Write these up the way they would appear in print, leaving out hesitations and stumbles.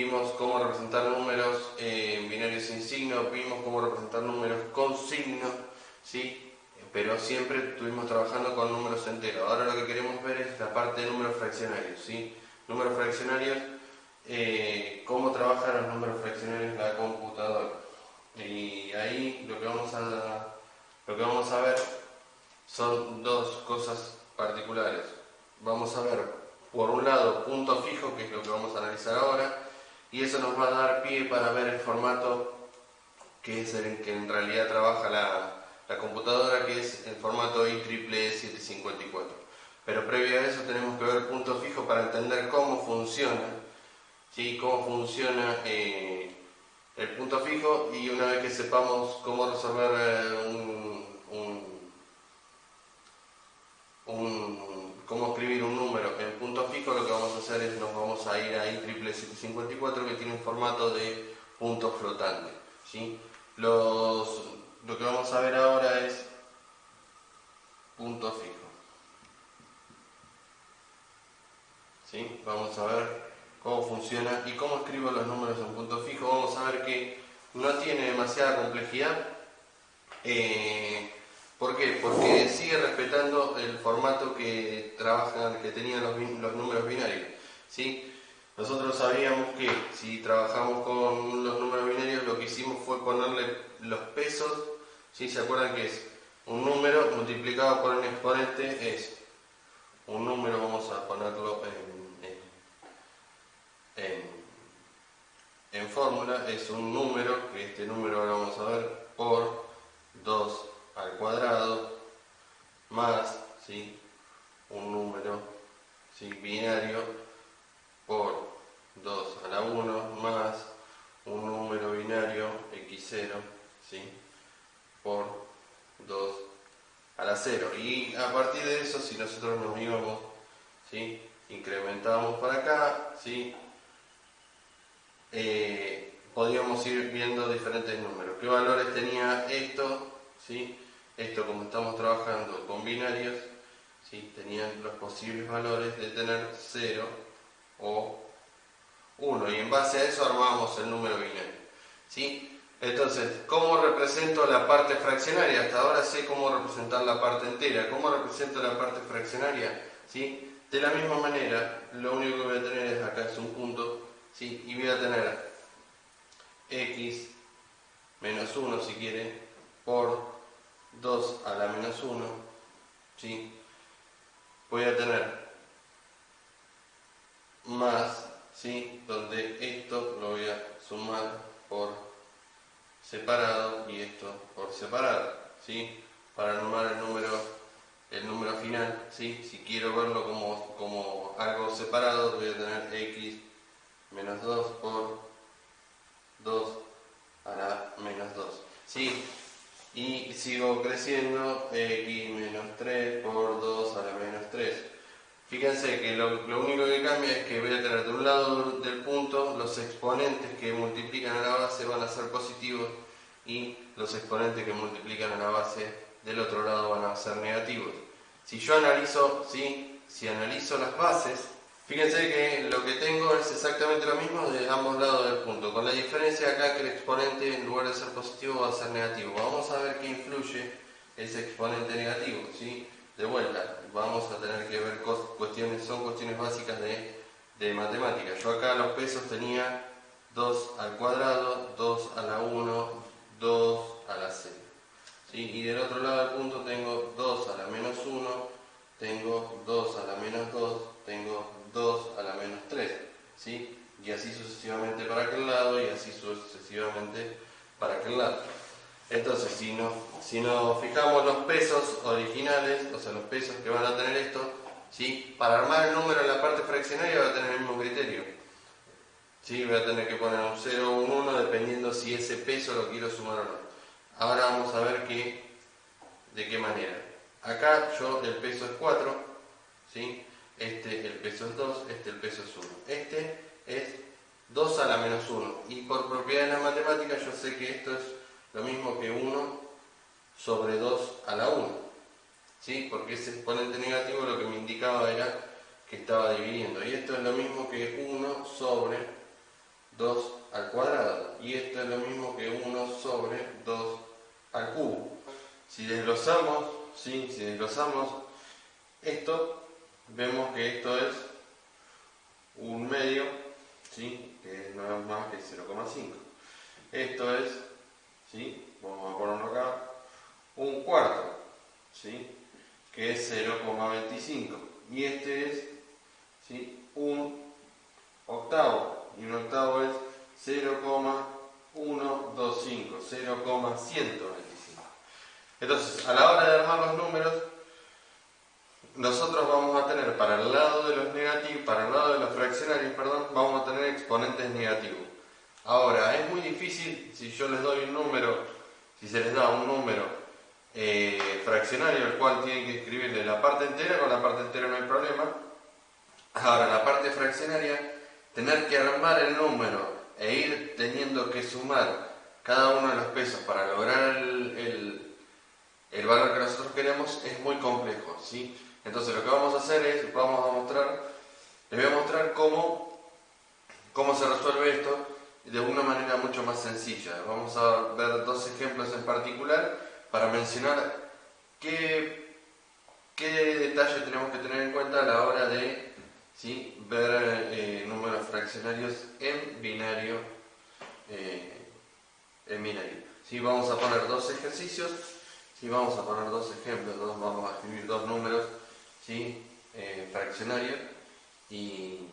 vimos cómo representar números binarios sin signo, vimos cómo representar números con signo, ¿sí? Pero siempre estuvimos trabajando con números enteros. Ahora lo que queremos ver es la parte de números fraccionarios, ¿sí? Números fraccionarios, cómo trabajan los números fraccionarios en la computadora. Y ahí lo que vamos a ver son dos cosas particulares. Vamos a ver, por un lado, punto fijo, que es lo que vamos a analizar ahora, y eso nos va a dar pie para ver el formato que es el que en realidad trabaja la computadora, que es el formato IEEE 754. Pero previo a eso tenemos que ver punto fijo para entender cómo funciona, ¿sí? Cómo funciona el punto fijo, y una vez que sepamos cómo resolver cómo escribir un número en punto fijo, lo que vamos a hacer es nos vamos a ir a IEEE 754, que tiene un formato de punto flotante, ¿sí? Lo que vamos a ver ahora es punto fijo, ¿sí? Vamos a ver cómo funciona y cómo escribo los números en punto fijo. Vamos a ver que no tiene demasiada complejidad. ¿Por qué? Porque sigue respetando el formato que tenían los números binarios, ¿sí? Nosotros sabíamos que si trabajamos con los números binarios, lo que hicimos fue ponerle los pesos, ¿sí? ¿Se acuerdan que es un número multiplicado por un exponente? Es un número, vamos a ponerlo en fórmula, es un número, que este número lo vamos a ver, por 2 al cuadrado más, ¿sí? Un número, ¿sí? Binario por 2 a la 1 más un número binario x0, ¿sí? Por 2 a la 0. Y a partir de eso, si nosotros nos íbamos, ¿sí? Incrementábamos para acá, ¿sí? Podíamos ir viendo diferentes números. ¿Qué valores tenía esto? ¿Sí? Esto, como estamos trabajando con binarios, ¿sí? Tenían los posibles valores de tener 0 o 1, y en base a eso armamos el número binario, ¿sí? Entonces, ¿cómo represento la parte fraccionaria? Hasta ahora sé cómo representar la parte entera. ¿Cómo represento la parte fraccionaria? ¿Sí? De la misma manera, lo único que voy a tener es acá es un punto, ¿sí? Y voy a tener x menos 1, si quiere, por 2 a la menos 1, ¿sí? Voy a tener más, ¿sí? Donde esto lo voy a sumar por separado y esto por separado, ¿sí? Para armar el número final, ¿sí? Si quiero verlo como algo separado, voy a tener x menos 2 por 2 a la menos 2, ¿sí? Y sigo creciendo, x menos 3 por 2 a la menos 3. Fíjense que lo único que cambia es que voy a tener de un lado del punto los exponentes que multiplican a la base van a ser positivos, y los exponentes que multiplican a la base del otro lado van a ser negativos. Si yo analizo, ¿sí? Si analizo las bases, fíjense que lo que tengo es exactamente lo mismo de ambos lados del punto, con la diferencia acá que el exponente, en lugar de ser positivo, va a ser negativo. Vamos a ver qué influye ese exponente negativo, ¿sí? De vuelta, vamos a tener que ver son cuestiones básicas de matemáticas. Yo acá los pesos tenía 2 al cuadrado, 2 a la 1, 2 a la 0. ¿Sí? Y del otro lado del punto tengo 2 a la menos 1, tengo 2 a la menos 2, tengo 2 a la menos 3. ¿Sí? Y así sucesivamente para aquel lado, y así sucesivamente para aquel lado. Entonces, si nos fijamos los pesos originales, o sea, los pesos que van a tener esto, ¿sí? Para armar el número en la parte fraccionaria va a tener el mismo criterio, ¿sí? Voy a tener que poner un 0 o un 1 dependiendo si ese peso lo quiero sumar o no. Ahora vamos a ver de qué manera. Acá el peso es 4, ¿sí? El peso es 2, el peso es 1. Este es 2 a la menos 1. Y por propiedades de la matemática yo sé que esto es lo mismo que 1 sobre 2 a la 1, ¿sí? Porque ese exponente negativo lo que me indicaba era que estaba dividiendo. Y esto es lo mismo que 1 sobre 2 al cuadrado. Y esto es lo mismo que 1 sobre 2 al cubo. Si desglosamos, ¿sí? Si desglosamos esto, vemos que esto es un medio, ¿sí? Que no es más que 0,5. Esto es, ¿sí? Vamos a ponerlo acá, un cuarto, ¿sí? Que es 0,25. Y este es, ¿sí? Un octavo. Y un octavo es 0,125, 0,125. Entonces, a la hora de armar los números, nosotros vamos a tener para el lado de los negativos, para el lado de los fraccionarios, perdón, vamos a tener exponentes negativos. Ahora, es muy difícil si yo les doy un número, si se les da un número fraccionario, el cual tienen que escribirle la parte entera, con la parte entera no hay problema. Ahora, la parte fraccionaria, tener que armar el número e ir teniendo que sumar cada uno de los pesos para lograr el valor que nosotros queremos es muy complejo, ¿sí? Entonces lo que vamos a hacer es, les voy a mostrar cómo se resuelve esto de una manera mucho más sencilla. Vamos a ver dos ejemplos en particular para mencionar qué detalle tenemos que tener en cuenta a la hora de, ¿sí? Ver números fraccionarios en binario. ¿Sí? Vamos a poner dos ejercicios. Sí, vamos a poner dos ejemplos, vamos a escribir dos números, ¿sí? Fraccionarios y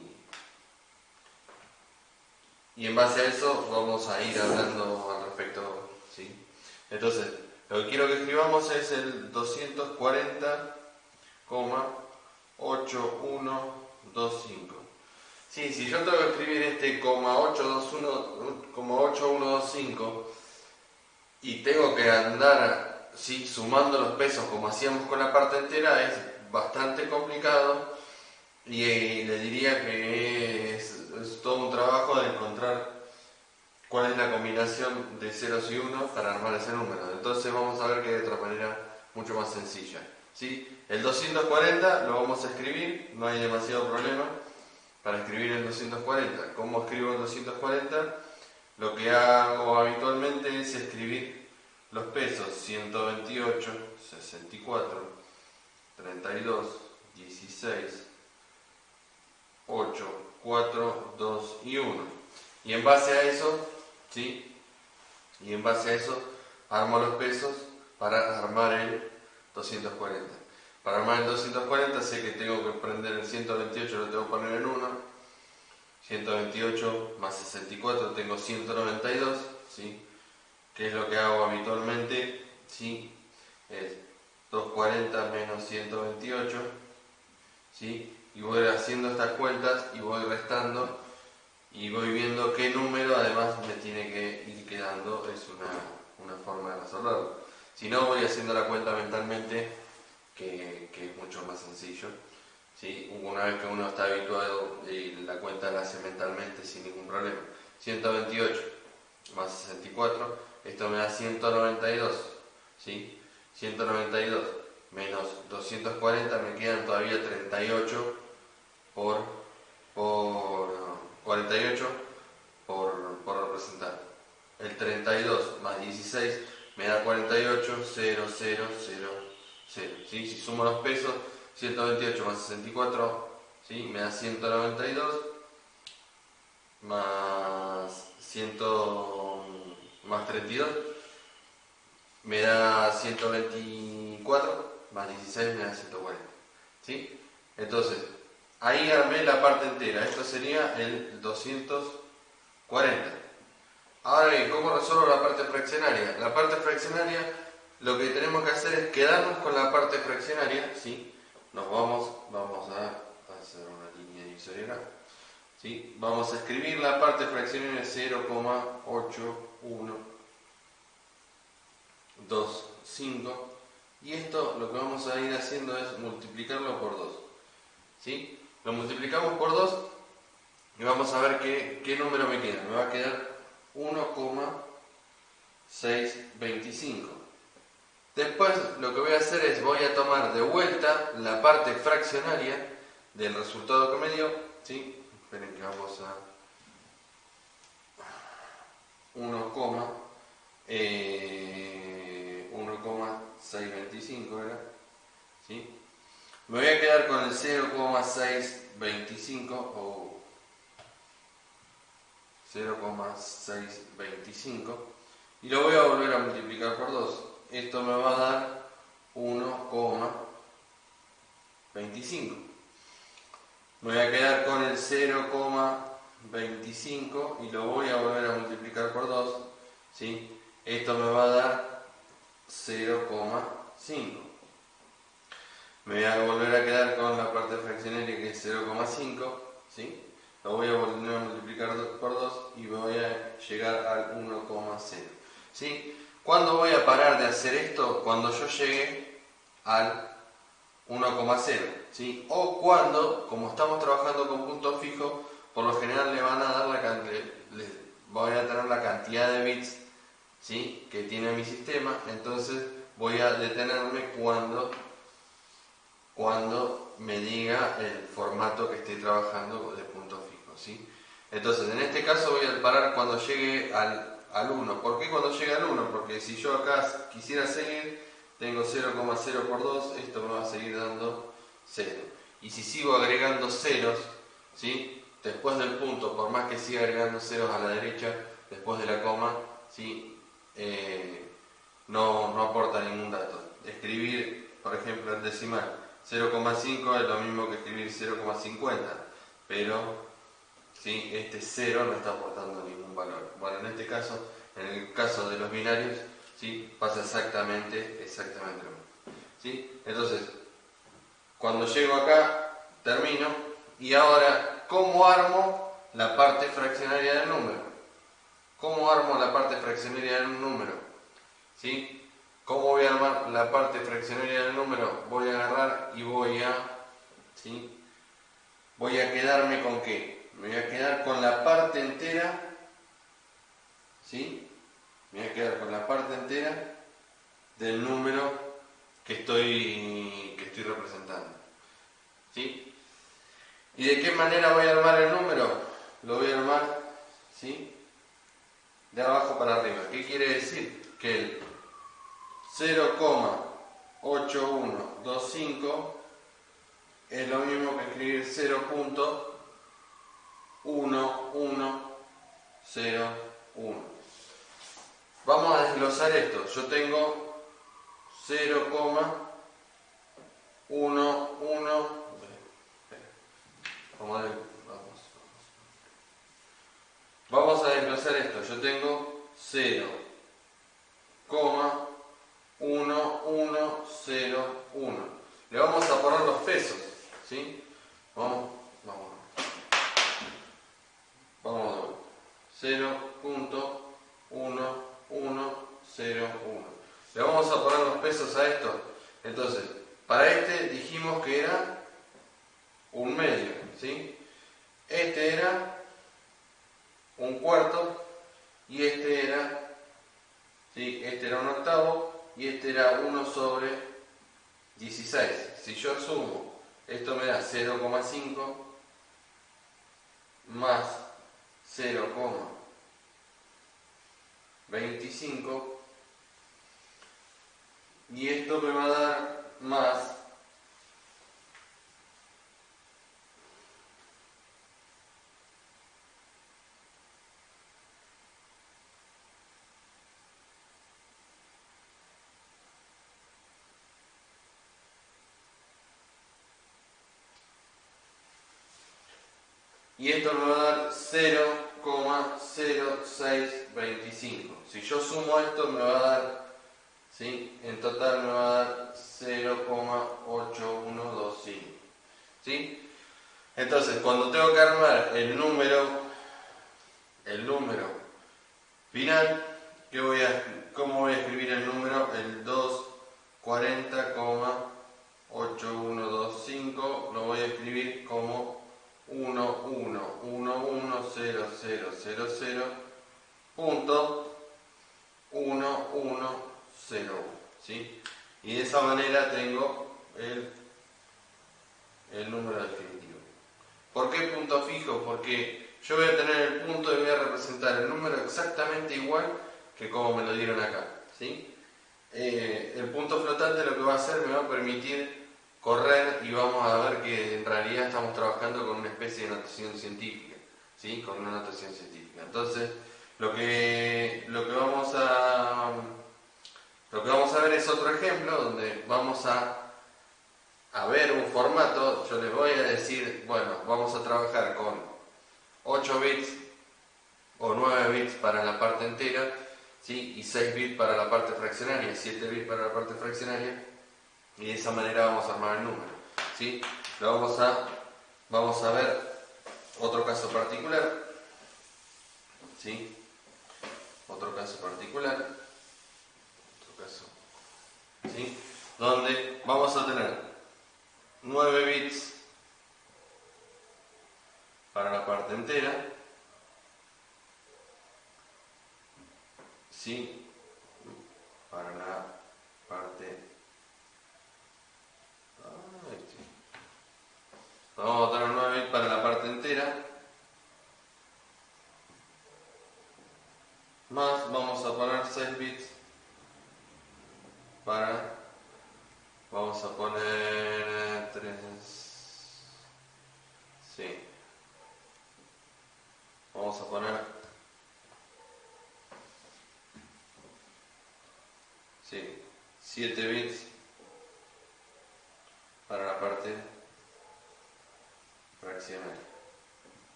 en base a eso vamos a ir hablando al respecto, ¿sí? Entonces, lo que quiero que escribamos es el 240,8125. Sí, si yo tengo que escribir este 8125 y tengo que andar, ¿sí? Sumando los pesos como hacíamos con la parte entera, es bastante complicado y le diría que es todo un trabajo de encontrar cuál es la combinación de ceros y unos para armar ese número. Entonces vamos a ver que de otra manera mucho más sencilla, ¿sí? El 240 lo vamos a escribir, no hay demasiado problema para escribir el 240. ¿Cómo escribo el 240? Lo que hago habitualmente es escribir los pesos 128, 64, 32, 16, 8, 4, 2 y 1. Y en base a eso, ¿sí? Y en base a eso armo los pesos para armar el 240. Para armar el 240 sé que tengo que prender el 128, lo tengo que poner en 1. 128 más 64 tengo 192, ¿sí? ¿Qué es lo que hago habitualmente? ¿Sí? Es 240 menos 128, ¿sí? Y voy haciendo estas cuentas y voy restando y voy viendo qué número además me tiene que ir quedando. Es una forma de resolverlo. Si no, voy haciendo la cuenta mentalmente, que es mucho más sencillo, ¿sí? Una vez que uno está habituado, la cuenta la hace mentalmente sin ningún problema. 128 más 64, esto me da 192, ¿sí? 192 menos 240 me quedan todavía 38 por 48 por representar. El 32 más 16 me da 48, 0, 0, 0, 0. ¿Sí? Si sumo los pesos, 128 más 64, ¿sí? Me da 192 más 32 me da 124 más 16 me da 140. ¿Sí? Entonces, ahí armé la parte entera. Esto sería el 240. Ahora bien, ¿cómo resuelvo la parte fraccionaria? La parte fraccionaria, lo que tenemos que hacer es quedarnos con la parte fraccionaria, ¿sí? Vamos a hacer una línea divisoria, ¿sí? Vamos a escribir la parte fraccionaria 0,8125 y esto lo que vamos a ir haciendo es multiplicarlo por 2, ¿sí? Lo multiplicamos por 2 y vamos a ver qué número me queda. Me va a quedar 1,625. Después lo que voy a hacer es voy a tomar de vuelta la parte fraccionaria del resultado que me dio, ¿sí? Esperen que vamos a 1,625 era, ¿sí? Me voy a quedar con el 0,625 o 0,625 y lo voy a volver a multiplicar por 2. Esto me va a dar 1,25. Me voy a quedar con el 0,25 y lo voy a volver a multiplicar por 2, ¿sí? Esto me va a dar 0,5. Me voy a volver a quedar con la parte fraccionaria que es 0,5, ¿sí? Lo voy a volver a multiplicar por 2 y voy a llegar al 1,0, ¿sí? ¿Cuándo voy a parar de hacer esto? Cuando yo llegue al 1,0, ¿sí? O cuando, como estamos trabajando con puntos fijos, por lo general le van a dar voy a tener la cantidad de bits, ¿sí?, que tiene mi sistema, entonces voy a detenerme cuando me diga el formato que estoy trabajando de puntos fijos, ¿sí? Entonces, en este caso voy a parar cuando llegue al 1. ¿Por qué cuando llegue al 1? Porque si yo acá quisiera seguir, tengo 0,0 por 2, esto me va a seguir dando 0. Y si sigo agregando ceros, ¿sí?, después del punto, por más que siga agregando ceros a la derecha, después de la coma, ¿sí?, no aporta ningún dato. Escribir, por ejemplo, el decimal 0,5 es lo mismo que escribir 0,50, pero ¿sí?, este 0 no está aportando ningún valor. Bueno, en este caso, en el caso de los binarios, ¿sí?, pasa exactamente lo mismo, ¿sí? Entonces, cuando llego acá, termino, y ahora, ¿cómo armo la parte fraccionaria del número? ¿Cómo armo la parte fraccionaria del número? ¿Sí? ¿Cómo voy a armar la parte fraccionaria del número? Voy a agarrar y voy a quedarme con ¿qué? Me voy a quedar con la parte entera, ¿sí? Me voy a quedar con la parte entera del número que estoy representando, ¿sí? ¿Y de qué manera voy a armar el número? Lo voy a armar, ¿sí?, de abajo para arriba. ¿Qué quiere decir? Que el 0,8125 es lo mismo que escribir 0,1101. Vamos a desglosar esto. Yo tengo 0,11. Vamos a desglosar esto. Yo tengo 0,1101. Le vamos a poner los pesos, ¿sí? Vamos. 0,1101. Le vamos a poner los pesos a esto. Entonces, para este dijimos que era un medio, ¿sí? Este era un cuarto y este era, ¿sí?, este era un octavo y este era 1/16. Si yo sumo, esto me da 0,5 más 0,25 y esto me va a dar más 0,0625. Si yo sumo esto me va a dar, ¿sí?, en total me va a dar 0,8125, ¿sí? Entonces, cuando tengo que armar el número final, ¿cómo voy a escribir el número? El 240,8125 lo voy a escribir como 11110000.1101, ¿sí? Y de esa manera tengo el número definitivo. ¿Por qué punto fijo? Porque yo voy a tener el punto y voy a representar el número exactamente igual que como me lo dieron acá, ¿sí? El punto flotante lo que va a hacer me va a permitir correr y vamos a ver que en realidad estamos trabajando con una especie de notación científica, ¿sí? Con una notación científica. Entonces, lo que vamos a ver es otro ejemplo donde vamos a ver un formato. Yo les voy a decir, bueno, vamos a trabajar con 8 bits o 9 bits para la parte entera, ¿sí? Y 6 bits para la parte fraccionaria, 7 bits para la parte fraccionaria, y de esa manera vamos a armar el número, ¿sí? Vamos a ver otro caso particular, ¿sí? Otro caso, ¿sí? Donde vamos a tener 9 bits para la parte entera, ¿sí? Para la parte... Vamos a tener 9 bits para la parte entera, más vamos a poner 6 bits para... Vamos a poner 3... Sí. Vamos a poner... Sí, 7 bits para la parte fraccionaria.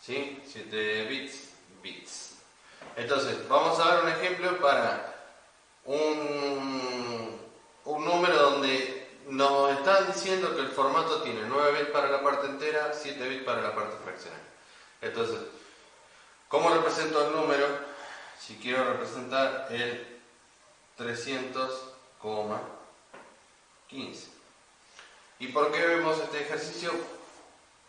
¿Sí? 7 bits. Entonces, vamos a ver un ejemplo para un número donde nos están diciendo que el formato tiene 9 bits para la parte entera, 7 bits para la parte fraccionaria. Entonces, ¿cómo represento el número? Si quiero representar el 300,15. ¿Y por qué vemos este ejercicio?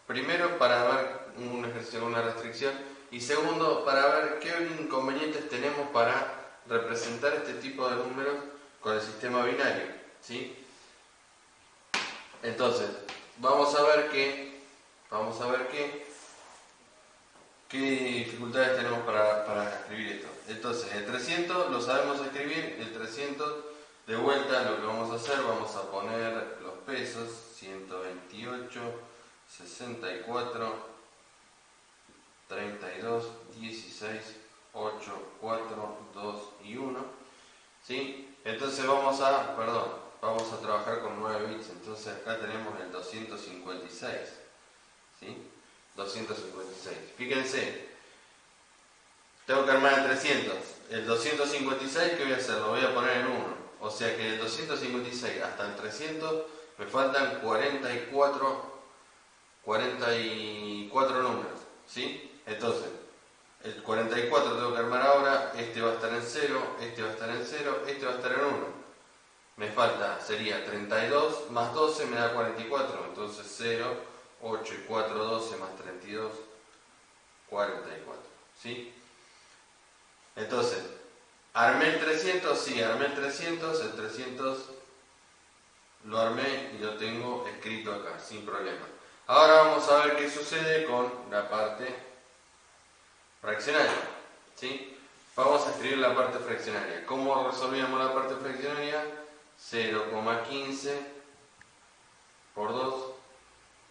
Primero, para ver un ejercicio con una restricción, y segundo, para ver qué inconvenientes tenemos para representar este tipo de números con el sistema binario, ¿sí? Entonces, vamos a ver qué dificultades tenemos para escribir esto. Entonces, el 300 lo sabemos escribir. El 300, de vuelta, lo que vamos a hacer, vamos a poner los pesos: 128, 64, 32, 16, 8, 4, 2 y 1, ¿sí? Entonces vamos a trabajar con 9 bits. Entonces acá tenemos el 256, ¿sí? 256. Fíjense, tengo que armar el 300. El 256, ¿qué voy a hacer? Lo voy a poner en 1. O sea que del 256 hasta el 300 me faltan 44 números, ¿sí? Entonces, el 44 tengo que armar ahora. Este va a estar en 0, este va a estar en 0, este va a estar en 1. Me falta, sería 32 más 12 me da 44. Entonces 0, 8 y 4, 12 más 32, 44, ¿sí? Entonces, ¿armé el 300? Sí, armé el 300. El 300 lo armé y lo tengo escrito acá, sin problema. Ahora vamos a ver qué sucede con la parte fraccionaria, ¿sí? Vamos a escribir la parte fraccionaria. ¿Cómo resolvíamos la parte fraccionaria? 0,15 por 2,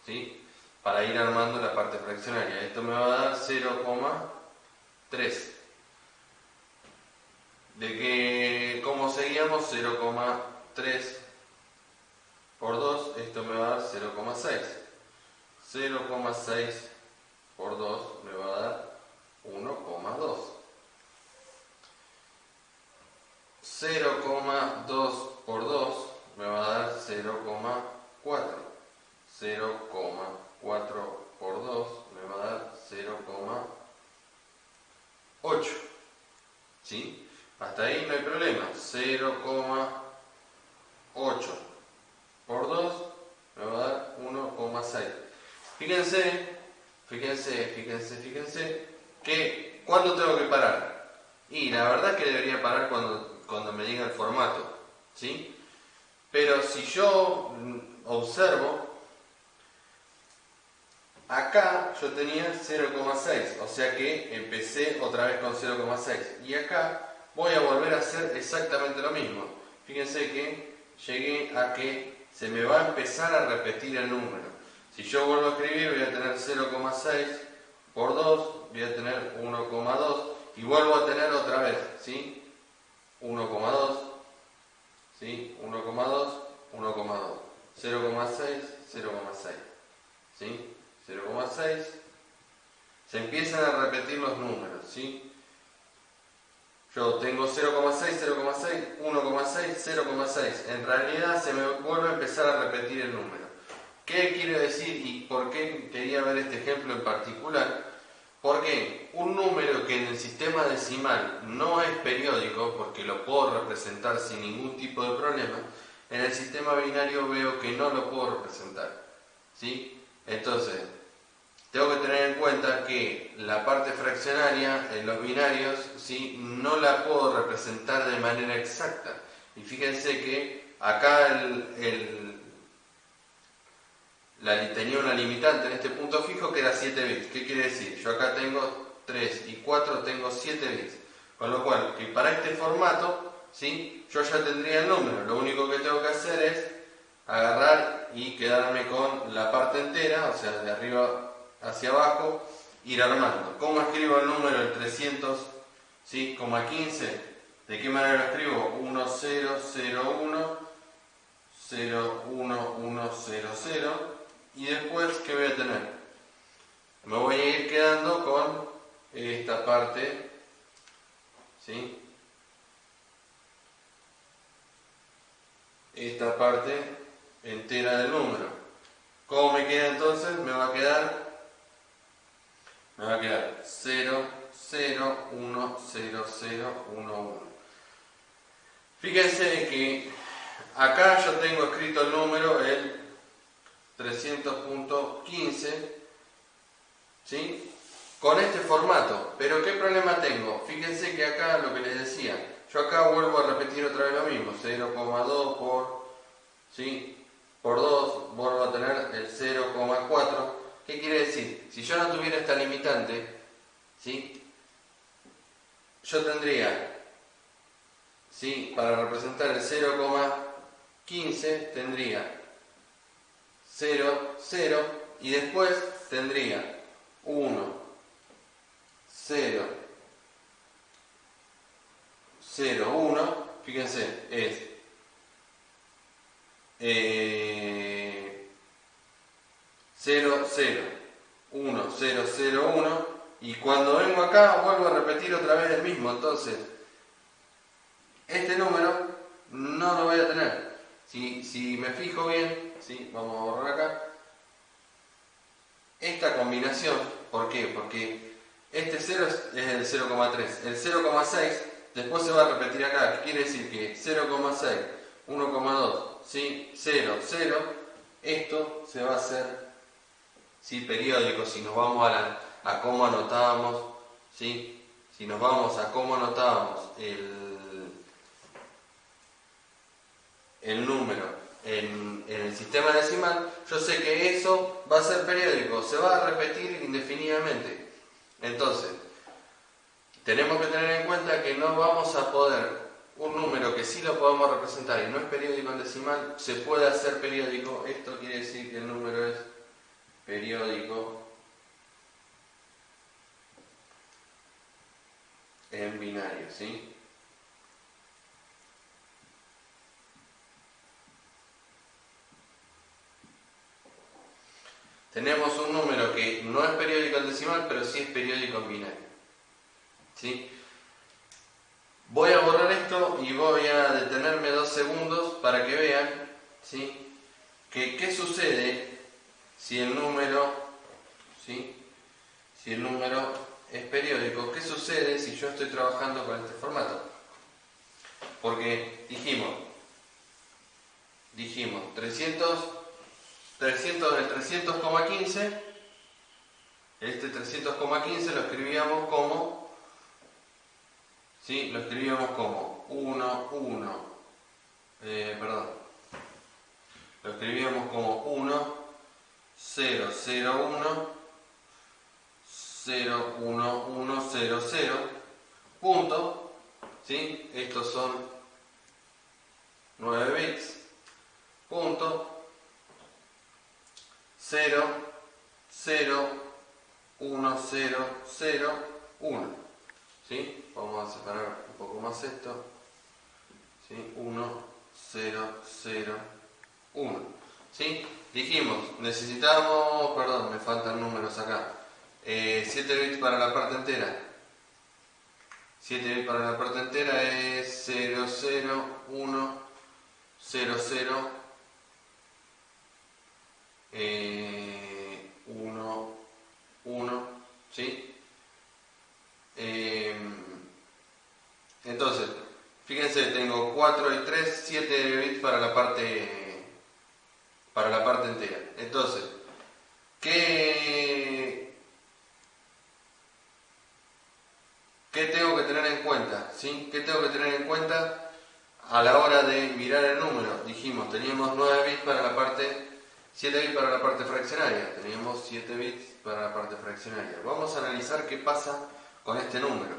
¿sí? Para ir armando la parte fraccionaria. Esto me va a dar 0,3. ¿Cómo seguíamos? 0,3 por 2, esto me va a dar 0,6. 0,6 por 2 me va a dar 1,2. 0,2 por 2 me va a dar 0,4. 0,4 por 2 me va a dar 0,8. ¿Sí? Hasta ahí no hay problema. 0,8 por 2 me va a dar 1,6. Fíjense que ¿cuándo tengo que parar? Y la verdad es que debería parar cuando me diga el formato, ¿sí? Pero si yo observo, acá yo tenía 0,6, o sea que empecé otra vez con 0,6. Y acá voy a volver a hacer exactamente lo mismo. Fíjense que llegué a que se me va a empezar a repetir el número. Si yo vuelvo a escribir voy a tener 0,6 por 2, voy a tener 1,2 y vuelvo a tener otra vez, ¿sí? 1,2, ¿sí? 1,2, 1,2, 0,6, 0,6, ¿sí? 0,6, se empiezan a repetir los números, ¿sí? Yo tengo 0,6, 0,6, 1,6, 0,6. En realidad se me vuelve a empezar a repetir el número. ¿Qué quiere decir y por qué quería ver este ejemplo en particular? Porque un número que en el sistema decimal no es periódico, porque lo puedo representar sin ningún tipo de problema, en el sistema binario veo que no lo puedo representar, ¿sí? Entonces, tengo que tener en cuenta que la parte fraccionaria en los binarios, ¿sí?, no la puedo representar de manera exacta. Y fíjense que acá tenía una limitante en este punto fijo que era 7 bits. ¿Qué quiere decir? Yo acá tengo 3 y 4, tengo 7 bits. Con lo cual, que para este formato, ¿sí?, yo ya tendría el número. Lo único que tengo que hacer es agarrar y quedarme con la parte entera, o sea, de arriba hacia abajo, ir armando. ¿Cómo escribo el número del 300, ¿sí?, 15? ¿De qué manera lo escribo? 1, 0, 0, 1, 0, 1, 1, 0, 0. Y después, ¿qué voy a tener? Me voy a ir quedando con esta parte, ¿sí? Esta parte entera del número. ¿Cómo me queda entonces? Me va a quedar 0, 0, 1, 0, 0, 1, 1. Fíjense que acá yo tengo escrito el número, el 300.15, ¿sí?, con este formato. Pero ¿qué problema tengo? Fíjense que acá lo que les decía, yo acá vuelvo a repetir otra vez lo mismo, 0,2 por, ¿sí?, por 2, vuelvo a tener el 0,4. ¿Qué quiere decir? Si yo no tuviera esta limitante, ¿sí?, yo tendría, ¿sí?, para representar el 0,15 tendría 0, 0 y después tendría 1, 0, 0, 1. Fíjense, es 0, 0, 1, 0, 0, 1, y cuando vengo acá vuelvo a repetir otra vez el mismo. Entonces este número no lo voy a tener. Si me fijo bien, ¿sí?, vamos a borrar acá esta combinación. ¿Por qué? Porque este 0 es el 0,3, el 0,6 después se va a repetir acá. ¿Qué quiere decir? Que 0,6, 1,2, ¿sí?, 0, 0, esto se va a hacer, ¿sí?, periódico. Si nos vamos a cómo anotábamos, ¿sí?, si nos vamos a cómo anotábamos el número en el sistema decimal, yo sé que eso va a ser periódico, se va a repetir indefinidamente. Entonces, tenemos que tener en cuenta que no vamos a poder, un número que sí lo podemos representar y no es periódico en decimal, se puede hacer periódico. Esto quiere decir que el número es periódico en binario, ¿sí? Tenemos un número que no es periódico en decimal, pero sí es periódico en binario, ¿sí? Voy a borrar esto y voy a detenerme 2 segundos para que vean, ¿sí?, que qué sucede si el número, ¿sí?, si el número es periódico. ¿Qué sucede si yo estoy trabajando con este formato? Porque dijimos 300,15, este 300,15 lo escribíamos como, ¿sí?, lo escribíamos como 1, 1, lo escribíamos como 1, 0, 0, 1 0,1100, punto, ¿sí? Estos son 9 bits, punto, 0, 0, 1, 0, 0, 1, ¿sí? Vamos a separar un poco más esto, ¿sí? 1, 0, 0, 1, ¿sí? Dijimos, necesitamos, perdón, me faltan números acá, 7 bits para la parte entera. 7 bits para la parte entera es 0, 0, 1, 0, 0, 1, 1, ¿sí? Entonces, fíjense, tengo 4 y 3, 7 bits para la parte entera. Entonces, ¿qué tengo que tener en cuenta? ¿Sí? ¿Qué tengo que tener en cuenta a la hora de mirar el número? Dijimos, teníamos 9 bits para la parte, 7 bits para la parte fraccionaria. Teníamos 7 bits para la parte fraccionaria. Vamos a analizar qué pasa con este número.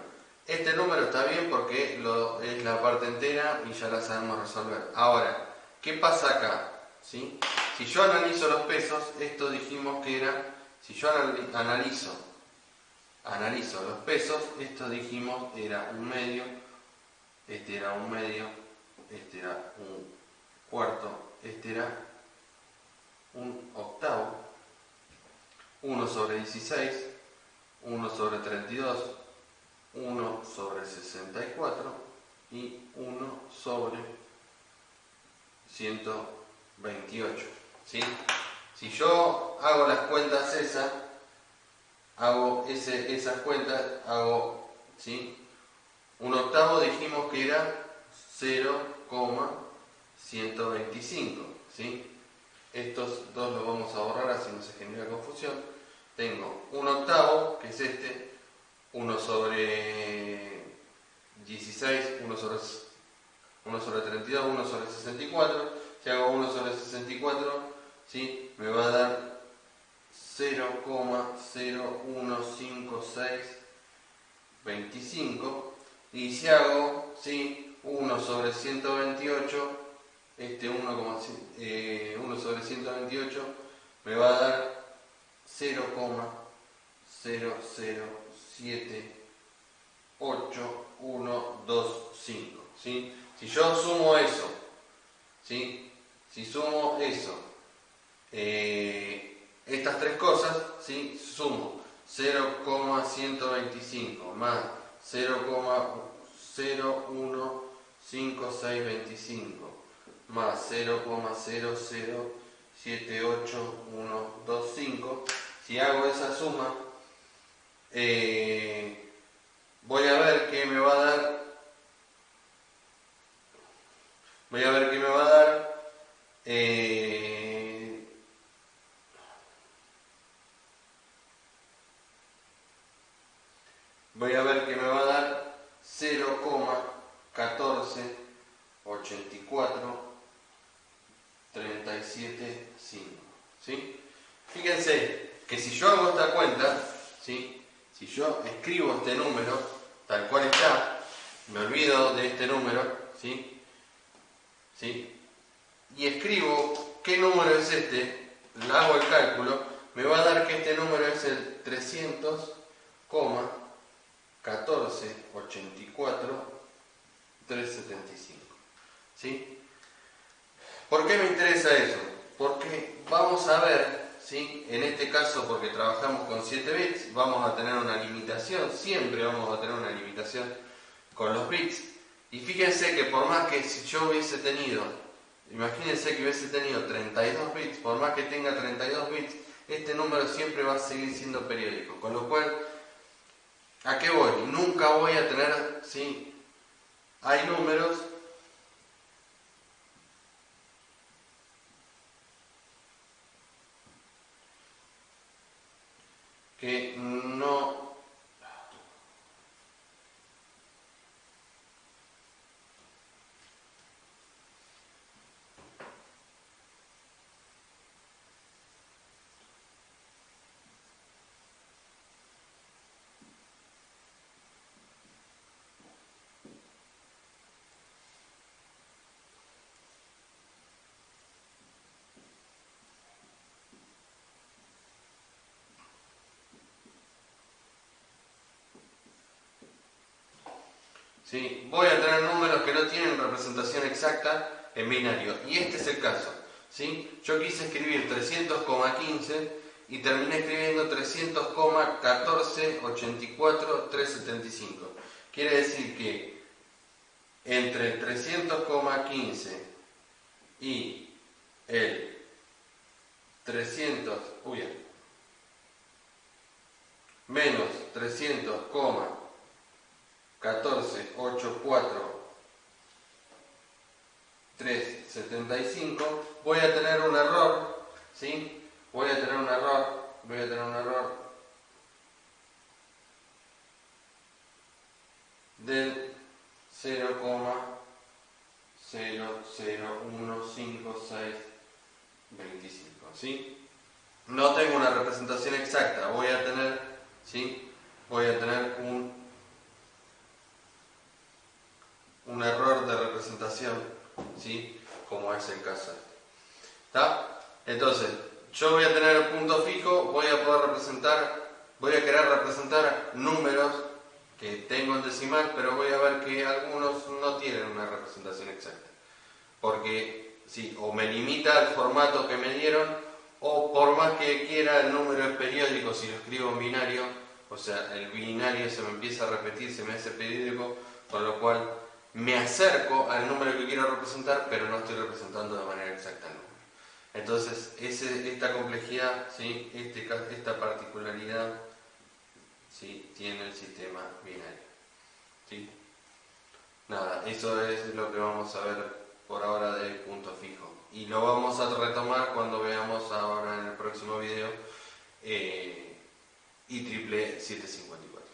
Este número está bien porque es la parte entera y ya la sabemos resolver. Ahora, ¿qué pasa acá? ¿Sí? Si yo analizo los pesos, esto dijimos que era, si yo analizo los pesos, esto dijimos era un medio, este era un medio, este era un cuarto, este era un octavo, 1 sobre 16, 1 sobre 32, 1 sobre 64 y 1 sobre 128. ¿Sí? Si yo hago las cuentas esas, esas cuentas, ¿sí? Un octavo dijimos que era 0,125, ¿sí? Estos dos los vamos a borrar así no se genera confusión. Tengo un octavo, que es este, 1 sobre 16, 1 sobre 32, 1 sobre 64. Si hago 1 sobre 64, ¿sí? Me va a dar 0,015625. Y si hago, ¿sí? 1 sobre 128, este 1 sobre 128 me va a dar 0,0078125, ¿sí? Si yo sumo eso, ¿sí? Si sumo eso, estas tres cosas, ¿sí? Sumo 0,125 más 0,015625 más 0,0078125. Si hago esa suma, voy a ver que me va a dar, voy a ver que me va a dar, voy a ver que me va a dar 0,1484375, ¿sí? Fíjense que si yo hago esta cuenta, ¿sí? Si yo escribo este número tal cual está, me olvido de este número, ¿sí? ¿Sí? Y escribo qué número es este, le hago el cálculo, me va a dar que este número es el 300,1484,375. ¿Sí? ¿Por qué me interesa eso? Porque vamos a ver, ¿sí? En este caso, porque trabajamos con 7 bits, vamos a tener una limitación, siempre vamos a tener una limitación con los bits. Y fíjense que por más que si yo hubiese tenido, imagínense que hubiese tenido 32 bits, por más que tenga 32 bits, este número siempre va a seguir siendo periódico. Con lo cual, ¿a qué voy? Nunca voy a tener, ¿sí? Hay números que no... ¿sí? Voy a tener números que no tienen representación exacta en binario. Y este es el caso, ¿sí? Yo quise escribir 300,15 y terminé escribiendo 300,1484,375. Quiere decir que entre 300,15 y el 300, menos 300,1484,375, voy a tener un error, ¿sí? Voy a tener un error del 0,001565, ¿sí? No tengo una representación exacta, voy a tener, ¿sí? Voy a tener un error de representación, ¿sí? Como es el caso este. ¿Está? Entonces, yo voy a tener el punto fijo, voy a querer representar números que tengo en decimal, pero voy a ver que algunos no tienen una representación exacta. Porque, sí, o me limita el formato que me dieron, o por más que quiera el número es periódico, si lo escribo en binario, o sea, el binario se me empieza a repetir, se me hace periódico, con lo cual me acerco al número que quiero representar, pero no estoy representando de manera exacta el número. Entonces, esta complejidad, ¿sí? Esta particularidad, ¿sí? Tiene el sistema binario, ¿sí? Nada, eso es lo que vamos a ver por ahora del punto fijo. Y lo vamos a retomar cuando veamos ahora en el próximo video IEEE 754.